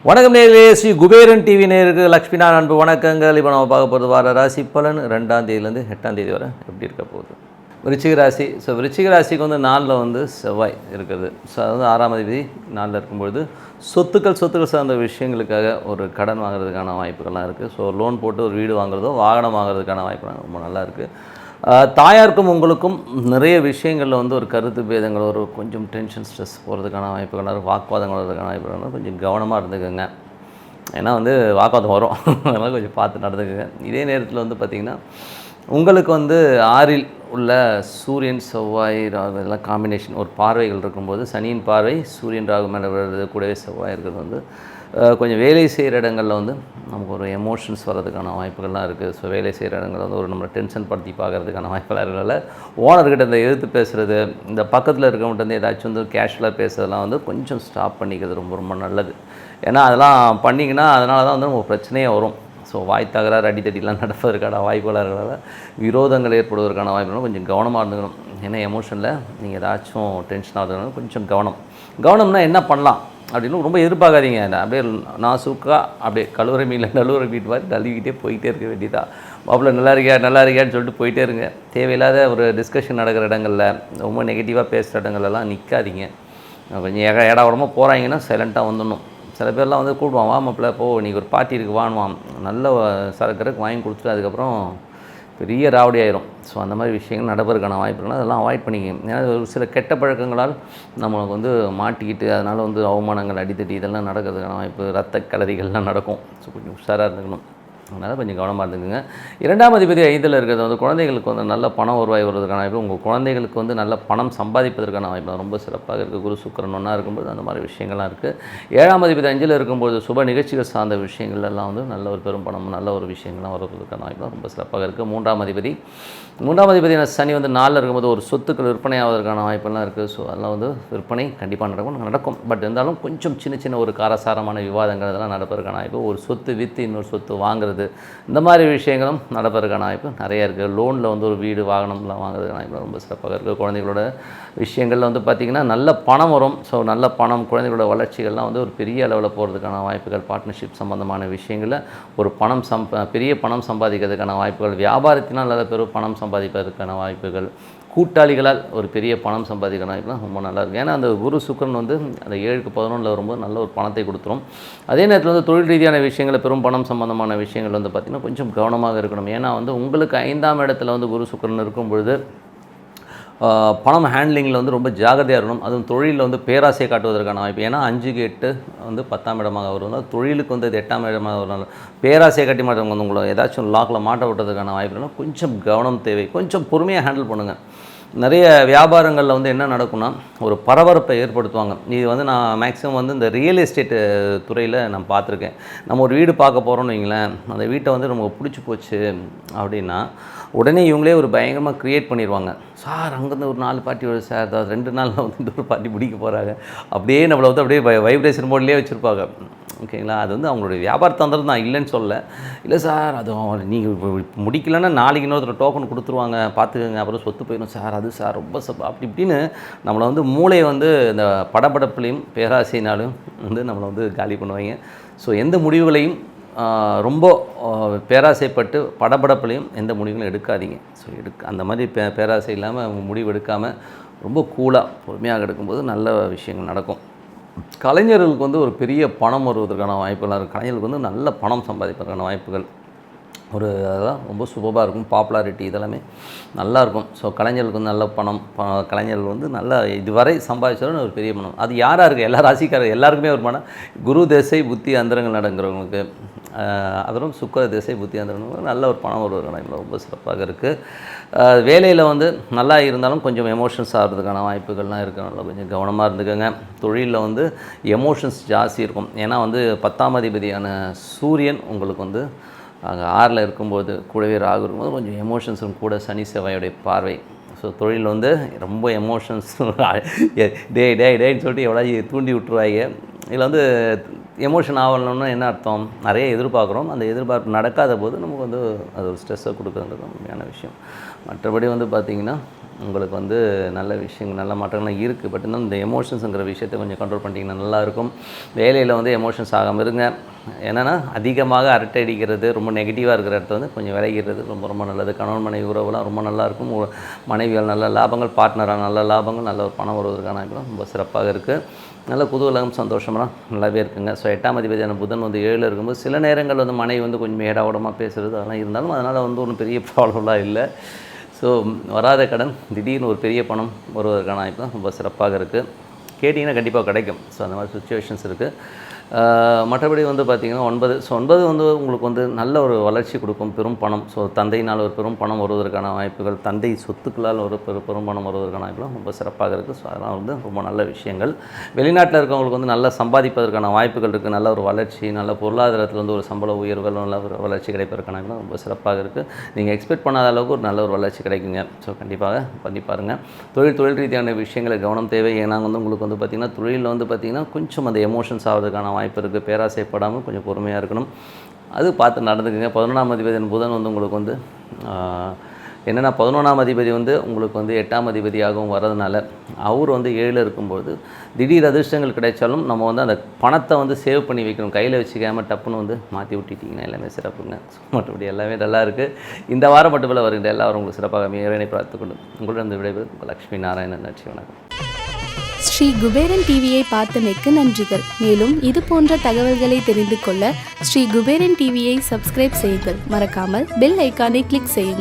வணக்கம் நேயர்களே, ஸ்ரீ குபேரன் டிவி நேயருக்கு லக்ஷ்மிநாராயண அன்பு வணக்கங்கள். இப்போ நம்ம பார்க்க போகிறது வார ராசி பலன் 2ஆம் தேதியிலேருந்து 8ஆம் தேதி வரை எப்படி இருக்க போகுது. விருச்சிக ராசி. ஸோ விருச்சிக ராசிக்கு வந்து 4ல் வந்து செவ்வாய் இருக்குது. ஸோ அது வந்து 6ஆம் தேதி 4ல் இருக்கும்பொழுது சொத்துக்கள் சார்ந்த விஷயங்களுக்காக ஒரு கடன் வாங்குறதுக்கான வாய்ப்புகள்லாம் இருக்குது. ஸோ லோன் போட்டு ஒரு வீடு வாங்குறதோ வாகனம் வாங்குறதுக்கான வாய்ப்புலாம் ரொம்ப நல்லா இருக்குது. தாயாருக்கும் உங்களுக்கும் நிறைய விஷயங்களில் வந்து ஒரு கருத்து பேதங்கள், ஒரு கொஞ்சம் டென்ஷன் ஸ்ட்ரெஸ் போகிறதுக்கான வாய்ப்புகள், வாக்குவாதங்கள் வர்றதுக்கான வாய்ப்புகள் கொஞ்சம் கவனமாக இருந்துக்கோங்க. ஏன்னா வந்து வாக்குவாதம் வரும், அதனால் கொஞ்சம் பார்த்து நடந்துக்கோங்க. இதே நேரத்தில் வந்து பார்த்திங்கன்னா உங்களுக்கு வந்து 6ல் உள்ள சூரியன் செவ்வாய் ராகு இதெல்லாம் காம்பினேஷன் ஒரு பார்வைகள் இருக்கும்போது, சனியின் பார்வை சூரியன் ராகு மேலே விழுறது கூடவே செவ்வாய் இருக்கிறது வந்து கொஞ்சம் வேலை செய்கிற இடங்களில் வந்து நமக்கு ஒரு எமோஷன்ஸ் வர்றதுக்கான வாய்ப்புகள்லாம் இருக்குது. ஸோ வேலை செய்கிற இடங்களில் வந்து ஒரு நம்மளை டென்ஷன் படுத்தி பார்க்குறதுக்கான வாய்ப்புகள் இருக்கிறதால ஓனர்கிட்ட இந்த எதிர்த்து பேசுகிறது, இந்த பக்கத்தில் இருக்கவங்கள்ட்ட வந்து ஏதாச்சும் வந்து கேஷுவலாக பேசுறதெல்லாம் வந்து கொஞ்சம் ஸ்டாப் பண்ணிக்கிறது ரொம்ப ரொம்ப நல்லது. ஏன்னா அதெல்லாம் பண்ணிங்கன்னா அதனால தான் வந்து நமக்கு பிரச்சனையே வரும். ஸோ வாய் தகராறு அடித்தடிலாம் நடப்பதற்கான வாய்ப்புகளாக இருக்கிறதால விரோதங்கள் ஏற்படுவதற்கான வாய்ப்புகளும் கொஞ்சம் கவனமாக இருந்துக்கணும். ஏன்னா எமோஷனில் நீங்கள் ஏதாச்சும் டென்ஷன் ஆகுதுனாலும் கொஞ்சம் கவனம்னா என்ன பண்ணலாம் அப்படின்னு ரொம்ப எதிர்பார்க்காதீங்க. அப்படியே நாசுக்காக அப்படியே கழுவுற மீனில் நழுவுற மீன் மாதிரி தள்ளிக்கிட்டே போயிட்டே இருக்க வேண்டியதா. மாப்பிள்ள நல்லா இருக்கியான்னு சொல்லிட்டு போயிட்டே இருங்க. தேவையில்லாத ஒரு டிஸ்கஷன் நடக்கிற இடங்களில், ரொம்ப நெகட்டிவாக பேசுகிற இடங்கள்லாம் நிற்காதீங்க. கொஞ்சம் ஏடாவிடமாக போகிறாங்கன்னா சைலண்ட்டாக வந்துடணும். சில பேர்லாம் வந்து கூப்பிடுவான், வா மாப்பிள்ள போ இன்றைக்கி ஒரு பார்ட்டி இருக்குது வாங்குவான், நல்ல சரக்கு வாங்கி கொடுத்துட்டு அதுக்கப்புறம் பெரிய ராவடி ஆயிரும். ஸோ அந்த மாதிரி விஷயங்கள் நடப்பதற்கான வாய்ப்புகள் அதெல்லாம் அவாய்ட் பண்ணிக்கங்க. ஏன்னா ஒரு சில கெட்ட பழக்கங்களால் நம்மளுக்கு வந்து மாட்டிக்கிட்டு அதனால் வந்து அவமானங்கள் அடித்தடி இதெல்லாம் நடக்கிறதுக்கான வாய்ப்பு, ரத்த கலரிகள்லாம் நடக்கும். ஸோ கொஞ்சம் உஷாராக இருந்துக்கணும். அதனால் கொஞ்சம் கவனமாக இருந்துக்குங்க. 2ஆம் அதிபதி 5ல் இருக்கிறது வந்து குழந்தைகளுக்கு வந்து நல்ல பணம் வருவாய் வருவதற்கான வாய்ப்பு, உங்கள் குழந்தைகளுக்கு வந்து நல்ல பணம் சம்பாதிப்பதற்கான வாய்ப்பு ரொம்ப சிறப்பாக இருக்குது. குரு சுக்கிரன் ஒன்றா இருக்கும்போது அந்த மாதிரி விஷயங்கள்லாம் இருக்குது. 7ஆம் அதிபதி 5ல் இருக்கும்போது சுப நிகழ்ச்சிகள் சார்ந்த விஷயங்கள்லாம் வந்து நல்ல ஒரு பெரும் பணம், நல்ல ஒரு விஷயங்கள்லாம் வருவதற்கான வாய்ப்பு ரொம்ப சிறப்பாக இருக்குது. 3ஆம் அதிபதி சனி வந்து 4ல் இருக்கும்போது ஒரு சொத்துக்கள் விற்பனை ஆவதற்கான வாய்ப்பெல்லாம் இருக்குது. ஸோ அதெல்லாம் வந்து விற்பனை கண்டிப்பாக நடக்கும். பட் இருந்தாலும் கொஞ்சம் சின்ன ஒரு காரசாரமான விவாதங்கள் அதெல்லாம் நடப்பதற்கான வாய்ப்பு, ஒரு சொத்து விற்று இன்னொரு சொத்து வாங்குறது, இந்த மாதிரி விஷயங்களும் நடப்பதற்கான வாய்ப்பு நிறைய இருக்குது. லோனில் வந்து ஒரு வீடு வாகனம்லாம் வாங்குறதுக்கான வாய்ப்பு ரொம்ப சிறப்பாக இருக்குது. குழந்தைகளோட விஷயங்களில் வந்து பார்த்திங்கன்னா நல்ல பணம் வரும். ஸோ நல்ல பணம், குழந்தைகளோட வளர்ச்சிகள்லாம் வந்து ஒரு பெரிய அளவில் போகிறதுக்கான வாய்ப்புகள், பார்ட்னர்ஷிப் சம்மந்தமான விஷயங்களில் ஒரு பெரிய பணம் சம்பாதிக்கிறதுக்கான வாய்ப்புகள், வியாபாரத்தினால் நல்ல பெரும் பணம் சம்பாதிப்பதற்கான வாய்ப்புகள், கூட்டாளிகளால் ஒரு பெரிய பணம் சம்பாதிக்கிற வாய்ப்புலாம் ரொம்ப நல்லா இருக்குது. ஏன்னா அந்த குரு சுக்கிரன் வந்து அந்த 7க்கு 11ல் வரும்போது நல்ல ஒரு பணத்தை கொடுத்துரும். அதே நேரத்தில் வந்து தொழில் ரீதியான விஷயங்கள், பெரும் பணம் சம்பந்தமான விஷயங்கள் வந்து பார்த்திங்கன்னா கொஞ்சம் கவனமாக இருக்கணும். ஏன்னா வந்து உங்களுக்கு 5ஆம் இடத்துல வந்து குரு சுக்கிரன் இருக்கும் பொழுது பணம் ஹேண்ட்லிங்கில் வந்து ரொம்ப ஜாகிரதையாக இருக்கணும். அதுவும் தொழிலில் வந்து பேராசையை காட்டுவதற்கான வாய்ப்பு. ஏன்னா 5க்கு 8 வந்து 10ஆம் இடமாக வருவதால் தொழிலுக்கு வந்து இது 8ஆம் இடமாக வருவதால் பேராசையை காட்டி மாட்டவங்க வந்து உங்களை ஏதாச்சும் லாக்கில் மாட்ட விட்டதுக்கான வாய்ப்புலாம் கொஞ்சம் கவனம் தேவை. கொஞ்சம் பொறுமையாக ஹேண்டில் பண்ணுங்கள். நிறைய வியாபாரங்களில் வந்து என்ன நடக்கும்னா ஒரு பரபரப்பை ஏற்படுத்துவாங்க. இது வந்து நான் மேக்ஸிமம் வந்து இந்த ரியல் எஸ்டேட்டு துறையில் நான் பார்த்துருக்கேன். நம்ம ஒரு வீடு பார்க்க போகிறோம்னு வைங்களேன், அந்த வீட்டை வந்து நமக்கு பிடிச்சி போச்சு அப்படின்னா உடனே இவங்களே ஒரு பயங்கரமாக க்ரியேட் பண்ணிடுவாங்க. சார் அங்கேருந்து ஒரு 4 பார்ட்டி வருது சார், அதாவது 2 நாளில் வந்து இந்த ஒரு பார்ட்டி பிடிக்க போகிறாங்க, அப்படியே நம்மளை வந்து அப்படியே வைப்ரேஷன் மோட்லேயே வச்சுருப்பாங்க. ஓகேங்களா, அது வந்து அவங்களுடைய வியாபார தந்திரம் தான், இல்லைன்னு சொல்ல. இல்லை சார் அது நீங்கள் முடிக்கலைன்னா நாளைக்கு இன்னொருத்தர் டோக்கன் கொடுத்துருவாங்க பார்த்துக்கோங்க, அப்புறம் சொத்து போயிடும் சார், அது சார் ரொம்ப அப்படி இப்படின்னு நம்மளை வந்து மூளையை வந்து இந்த படபடப்புலையும் பேராசையினாலும் வந்து நம்மளை வந்து காலி பண்ணுவாங்க. ஸோ எந்த முடிவுகளையும் ரொம்ப பேராசைப்பட்டு படபடப்புலையும் எந்த முடிவுகளும் எடுக்காதீங்க. ஸோ அந்த மாதிரி பேராசை இல்லாமல் முடிவு எடுக்காமல் ரொம்ப கூலாக பொறுமையாக எடுக்கும்போது நல்ல விஷயங்கள் நடக்கும். கலைஞர்களுக்கு வந்து ஒரு பெரிய பணம் வருவதற்கான வாய்ப்புகள்லாம் இருக்குது. கலைஞர்களுக்கு வந்து நல்ல பணம் சம்பாதிப்பதற்கான வாய்ப்புகள் அதெல்லாம் ரொம்ப சூப்பராக இருக்கும். பாப்புலாரிட்டி இதெல்லாமே நல்லாயிருக்கும். ஸோ கலைஞர்களுக்கு வந்து நல்ல கலைஞர்கள் வந்து நல்லா இதுவரை சம்பாதிச்சாலும் ஒரு பெரிய பணம். அது யாராக இருக்குது, எல்லா ராசிக்காரர் எல்லாருக்குமே ஒரு பணம். குரு திசை புத்தி அந்தரங்கள் நடங்கிறவங்களுக்கு, அதுவும் சுக்கிர திசை புத்தி அந்தரங்களுக்கு நல்ல ஒரு பணம் வருவதற்கான ரொம்ப சிறப்பாக இருக்குது. வேலையில் வந்து நல்லா இருந்தாலும் கொஞ்சம் எமோஷன்ஸ் ஆகிறதுக்கான வாய்ப்புகள்லாம் இருக்குது. நல்லா கொஞ்சம் கவனமாக இருந்துக்கோங்க. தொழிலில் வந்து எமோஷன்ஸ் ஜாஸ்தி இருக்கும். ஏன்னா வந்து 10ஆம் அதிபதியான சூரியன் உங்களுக்கு வந்து அங்கே 6ல் இருக்கும்போது கூடவே ராகு இருக்கும்போது கொஞ்சம் எமோஷன்ஸும் கூட சனி செவ்வாயோடைய பார்வை. ஸோ தொழில் வந்து ரொம்ப எமோஷன்ஸ் டேன்னு சொல்லிட்டு எவ்வளோ தூண்டி விட்டுருவாங்க. இதில் வந்து எமோஷன் ஆகணும்னா என்ன அர்த்தம், நிறைய எதிர்பார்க்குறோம், அந்த எதிர்பார்ப்பு நடக்காத போது நமக்கு வந்து அது ஒரு ஸ்ட்ரெஸ்ஸை கொடுக்குறது உண்மையான விஷயம். மற்றபடி வந்து பார்த்திங்கன்னா உங்களுக்கு வந்து நல்ல விஷயங்கள் நல்ல மாற்றங்கள்லாம் இருக்குது. பட் இன்னும் இந்த எமோஷன்ஸுங்கிற விஷயத்தை கொஞ்சம் கண்ட்ரோல் பண்ணிட்டீங்கன்னா நல்லாயிருக்கும். வேலையில் வந்து எமோஷன்ஸ் ஆகாமல் இருங்க. என்னென்னா அதிகமாக அரட்டை அடிக்கிறது, ரொம்ப நெகட்டிவாக இருக்கிற இடத்த வந்து கொஞ்சம் விலகிறது ரொம்ப ரொம்ப நல்லது. கணவன் மனைவி உறவுலாம் ரொம்ப நல்லாயிருக்கும். மனைவியால் நல்ல லாபங்கள், பார்ட்னராக நல்ல லாபங்கள், நல்ல ஒரு பணம் வருவதற்கான ரொம்ப சிறப்பாக இருக்குது. நல்ல குதூகலம் சந்தோஷமெல்லாம் நல்லாவே இருக்குங்க. ஸோ 8ஆம் அதிபதியான புதன் வந்து 7 இருக்கும்போது சில நேரங்கள் வந்து மனைவி வந்து கொஞ்சம் ஏடாவடமாக பேசுகிறது அதெல்லாம் இருந்தாலும் அதனால் வந்து ஒன்றும் பெரிய ப்ராப்ளம்லாம் இல்லை. ஸோ வராத கடன் திடீர்னு ஒரு பெரிய பணம் வருவதற்கான வாய்ப்பு தான் ரொம்ப சிறப்பாக இருக்குது. கேட்டிங்கன்னா கண்டிப்பாக கிடைக்கும். ஸோ அந்த மாதிரி சுச்சுவேஷன்ஸ் இருக்குது. மற்றபடி வந்து பார்த்திங்கன்னா 9 ஸோ 9 வந்து உங்களுக்கு வந்து நல்ல ஒரு வளர்ச்சி கொடுக்கும், பெரும் பணம். ஸோ தந்தையினால் ஒரு பெரும் பணம் வருவதற்கான வாய்ப்புகள், தந்தை சொத்துக்களால் ஒரு பெரும் பணம் வருவதற்கான வாய்ப்புகள் ரொம்ப சிறப்பாக இருக்குது. ஸோ அதெல்லாம் வந்து ரொம்ப நல்ல விஷயங்கள். வெளிநாட்டில் இருக்கவங்களுக்கு வந்து நல்லா சம்பாதிப்பதற்கான வாய்ப்புகள் இருக்குது. நல்ல ஒரு வளர்ச்சி, நல்ல பொருளாதாரத்தில் வந்து ஒரு சம்பள உயர்வுகள், நல்ல ஒரு வளர்ச்சி கிடைப்பதற்கான வாய்ப்புகள் ரொம்ப சிறப்பாக இருக்குது. நீங்கள் எக்ஸ்பெக்ட் பண்ணாத அளவுக்கு ஒரு நல்ல ஒரு வளர்ச்சி கிடைக்குங்க. ஸோ கண்டிப்பாக பண்ணி பாருங்கள். தொழில் ரீதியான விஷயங்களை கவனம் தேவை. ஏன்னா வந்து உங்களுக்கு வந்து பார்த்திங்கன்னா தொழிலில் வந்து பார்த்திங்கன்னா கொஞ்சம் அந்த எமோஷன்ஸ் ஆகிறதுக்கான வாய்ப்பு இருக்குது. பேராசைப்படாமல் கொஞ்சம் பொறுமையாக இருக்கணும். அது பார்த்து நடந்துக்குங்க. 11ஆம் அதிபதி புதன் வந்து உங்களுக்கு வந்து என்னென்னா 11ஆம் அதிபதி வந்து உங்களுக்கு வந்து 8ஆம் அதிபதியாகவும் வர்றதுனால அவர் வந்து 7 இருக்கும்போது திடீர் அதிர்ஷ்டங்கள் கிடைச்சாலும் நம்ம வந்து அந்த பணத்தை வந்து சேவ் பண்ணி வைக்கணும். கையில் வச்சுக்காமல் டப்புன்னு வந்து மாற்றி விட்டுட்டிங்கன்னா எல்லாமே சிறப்புங்க. மற்றபடி எல்லாமே நல்லா இருக்குது. இந்த வாரம் மட்டும் வருகின்ற எல்லாரும் உங்களுக்கு சிறப்பாக இறைவனை பார்த்துக்கொண்டு உங்களிடம் விடைபெறும் லக்ஷ்மி நாராயணன். நன்றி, வணக்கம். ஸ்ரீ குபேரன் டிவியை பார்த்தமைக்கு நன்றிகள். மேலும் இது போன்ற தகவல்களை தெரிந்து கொள்ள ஸ்ரீ குபேரன் டிவியை சப்ஸ்கிரைப் செய்யுங்கள். மறக்காமல் பெல் ஐக்கானை கிளிக் செய்யுங்கள்.